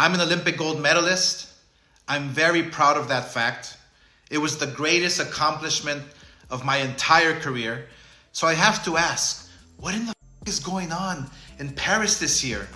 I'm an Olympic gold medalist. I'm very proud of that fact. It was the greatest accomplishment of my entire career. So I have to ask, what in the is going on in Paris this year,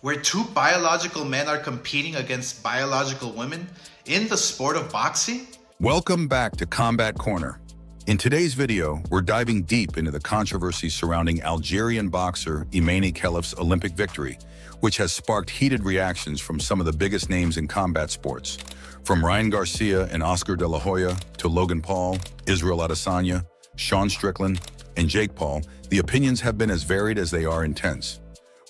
where two biological men are competing against biological women in the sport of boxing? Welcome back to Combat Corner. In today's video, we're diving deep into the controversy surrounding Algerian boxer Emeni Kellef's Olympic victory, which has sparked heated reactions from some of the biggest names in combat sports. From Ryan Garcia and Oscar De La Hoya to Logan Paul, Israel Adesanya, Sean Strickland, and Jake Paul, the opinions have been as varied as they are intense.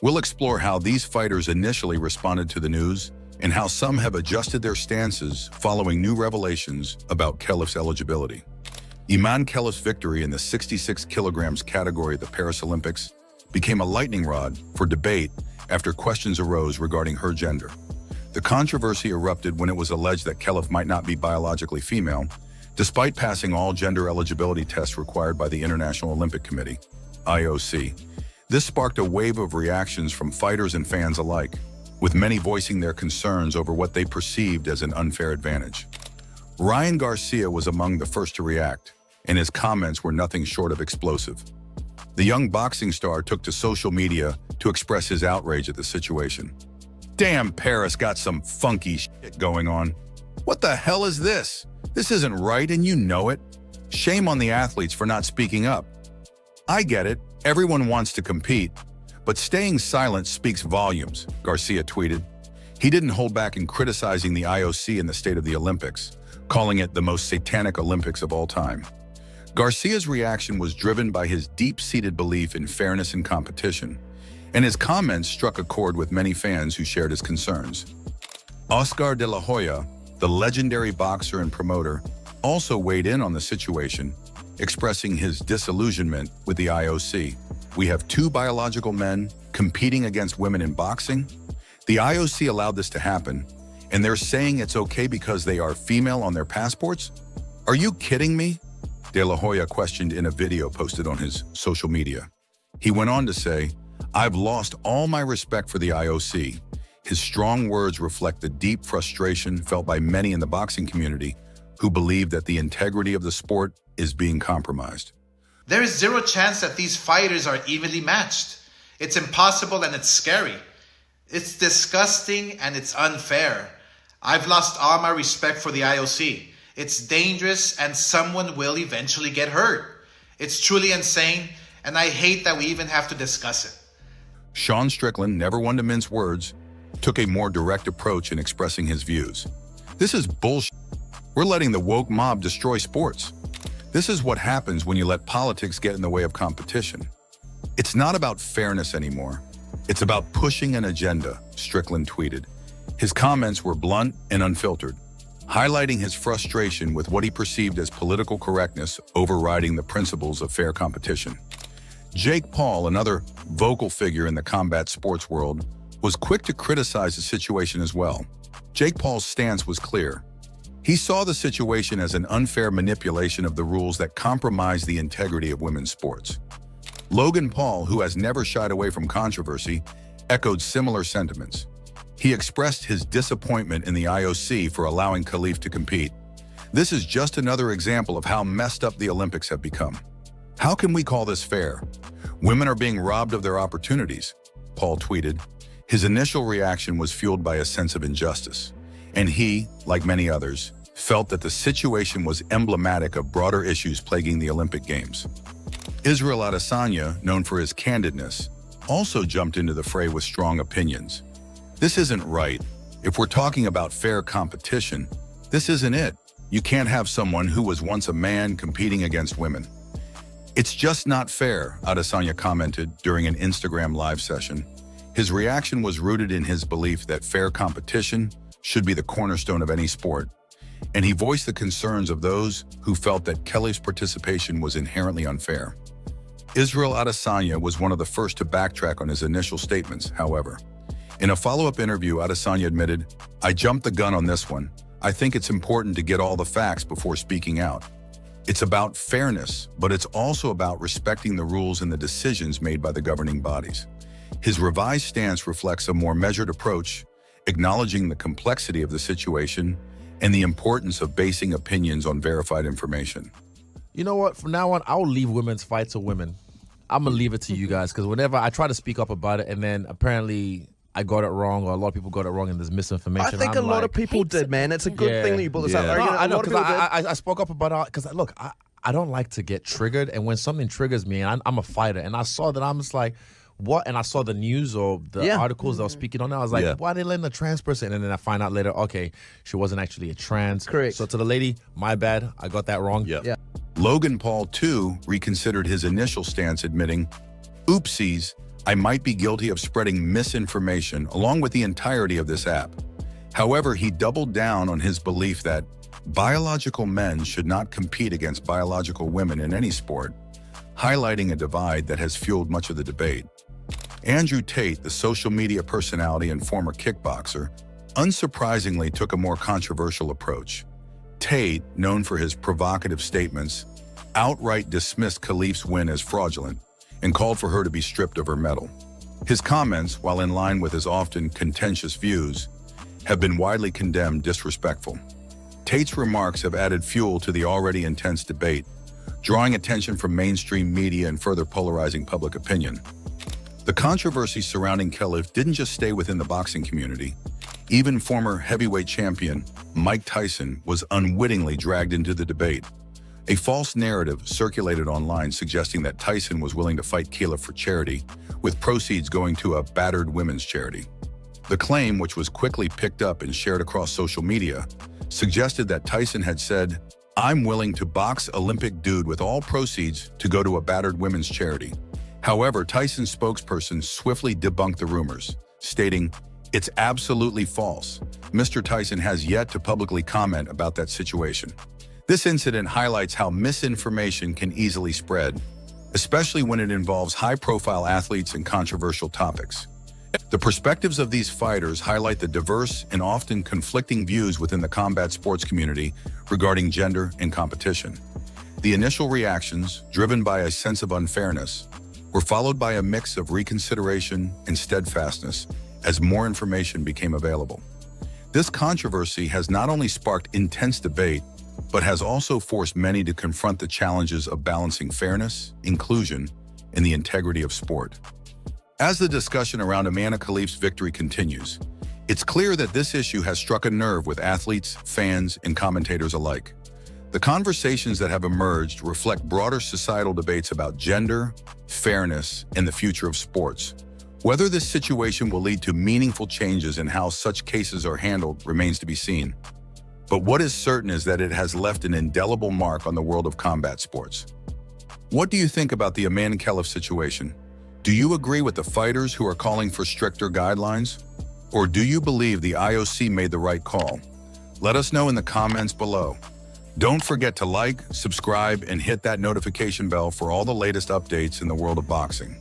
We'll explore how these fighters initially responded to the news and how some have adjusted their stances following new revelations about Kellef's eligibility. Emeni Kellef's victory in the 66 kilograms category at the Paris Olympics became a lightning rod for debate after questions arose regarding her gender. The controversy erupted when it was alleged that Kellef might not be biologically female, despite passing all gender eligibility tests required by the International Olympic Committee, IOC. This sparked a wave of reactions from fighters and fans alike, with many voicing their concerns over what they perceived as an unfair advantage. Ryan Garcia was among the first to react, and his comments were nothing short of explosive. The young boxing star took to social media to express his outrage at the situation. "Damn, Paris got some funky shit going on. What the hell is this? This isn't right and you know it. Shame on the athletes for not speaking up. I get it, everyone wants to compete, but staying silent speaks volumes," Garcia tweeted. He didn't hold back in criticizing the IOC and the state of the Olympics, calling it the most satanic Olympics of all time. Garcia's reaction was driven by his deep-seated belief in fairness and competition, and his comments struck a chord with many fans who shared his concerns. Oscar De La Hoya, the legendary boxer and promoter, also weighed in on the situation, expressing his disillusionment with the IOC. "We have two biological men competing against women in boxing? The IOC allowed this to happen, and they're saying it's okay because they are female on their passports? Are you kidding me?" De La Hoya questioned in a video posted on his social media. He went on to say, "I've lost all my respect for the IOC." His strong words reflect the deep frustration felt by many in the boxing community who believe that the integrity of the sport is being compromised. There is zero chance that these fighters are evenly matched. It's impossible and it's scary. It's disgusting and it's unfair. I've lost all my respect for the IOC. It's dangerous and someone will eventually get hurt. It's truly insane and I hate that we even have to discuss it. Sean Strickland, never one to mince words, took a more direct approach in expressing his views. "This is bullshit. We're letting the woke mob destroy sports. This is what happens when you let politics get in the way of competition. It's not about fairness anymore. It's about pushing an agenda," Strickland tweeted. His comments were blunt and unfiltered, highlighting his frustration with what he perceived as political correctness overriding the principles of fair competition. Jake Paul, another vocal figure in the combat sports world, was quick to criticize the situation as well. Jake Paul's stance was clear. He saw the situation as an unfair manipulation of the rules that compromise the integrity of women's sports. Logan Paul, who has never shied away from controversy, echoed similar sentiments. He expressed his disappointment in the IOC for allowing Kellef to compete. "This is just another example of how messed up the Olympics have become. How can we call this fair? Women are being robbed of their opportunities," Paul tweeted. His initial reaction was fueled by a sense of injustice, and he, like many others, felt that the situation was emblematic of broader issues plaguing the Olympic Games. Israel Adesanya, known for his candidness, also jumped into the fray with strong opinions. "This isn't right. If we're talking about fair competition, this isn't it. You can't have someone who was once a man competing against women. It's just not fair," Adesanya commented during an Instagram live session. His reaction was rooted in his belief that fair competition should be the cornerstone of any sport, and he voiced the concerns of those who felt that Kellef's participation was inherently unfair. Israel Adesanya was one of the first to backtrack on his initial statements, however. In a follow-up interview, Adesanya admitted, "I jumped the gun on this one. I think it's important to get all the facts before speaking out. It's about fairness, but it's also about respecting the rules and the decisions made by the governing bodies." His revised stance reflects a more measured approach acknowledging the complexity of the situation and the importance of basing opinions on verified information. You know what? From now on, I'll leave women's fight to women. I'm going to leave it to you guys, because whenever I try to speak up about it and then apparently I got it wrong, or a lot of people got it wrong and there's misinformation. I think a lot of people did, man. It's a good thing that you brought this up. No, I know, because I spoke up about it, because look, I don't like to get triggered, and when something triggers me, and I'm a fighter, and I saw that, I'm just like, what? And I saw the news or the articles that I was speaking on. I was like, why are they letting a trans person? And then I find out later, okay, she wasn't actually a trans. Correct. So to the lady, my bad, I got that wrong. Yeah. Logan Paul, too, reconsidered his initial stance, admitting, oopsies, I might be guilty of spreading misinformation along with the entirety of this app. However, he doubled down on his belief that biological men should not compete against biological women in any sport, highlighting a divide that has fueled much of the debate. Andrew Tate, the social media personality and former kickboxer, unsurprisingly took a more controversial approach. Tate, known for his provocative statements, outright dismissed Kellef's win as fraudulent and called for her to be stripped of her medal. His comments, while in line with his often contentious views, have been widely condemned disrespectful. Tate's remarks have added fuel to the already intense debate, drawing attention from mainstream media and further polarizing public opinion. The controversy surrounding Kellef didn't just stay within the boxing community. Even former heavyweight champion Mike Tyson was unwittingly dragged into the debate. A false narrative circulated online suggesting that Tyson was willing to fight Kellef for charity, with proceeds going to a battered women's charity. The claim, which was quickly picked up and shared across social media, suggested that Tyson had said, "I'm willing to box Olympic dude with all proceeds to go to a battered women's charity." However, Tyson's spokesperson swiftly debunked the rumors, stating, "It's absolutely false. Mr. Tyson has yet to publicly comment about that situation." This incident highlights how misinformation can easily spread, especially when it involves high-profile athletes and controversial topics. The perspectives of these fighters highlight the diverse and often conflicting views within the combat sports community regarding gender and competition. The initial reactions, driven by a sense of unfairness, were followed by a mix of reconsideration and steadfastness as more information became available. This controversy has not only sparked intense debate, but has also forced many to confront the challenges of balancing fairness, inclusion, and the integrity of sport. As the discussion around Emeni Kellef's victory continues, it's clear that this issue has struck a nerve with athletes, fans, and commentators alike. The conversations that have emerged reflect broader societal debates about gender, fairness, and the future of sports. Whether this situation will lead to meaningful changes in how such cases are handled remains to be seen. But what is certain is that it has left an indelible mark on the world of combat sports. What do you think about the Emeni Kellef situation? Do you agree with the fighters who are calling for stricter guidelines? Or do you believe the IOC made the right call? Let us know in the comments below. Don't forget to like, subscribe, and hit that notification bell for all the latest updates in the world of boxing.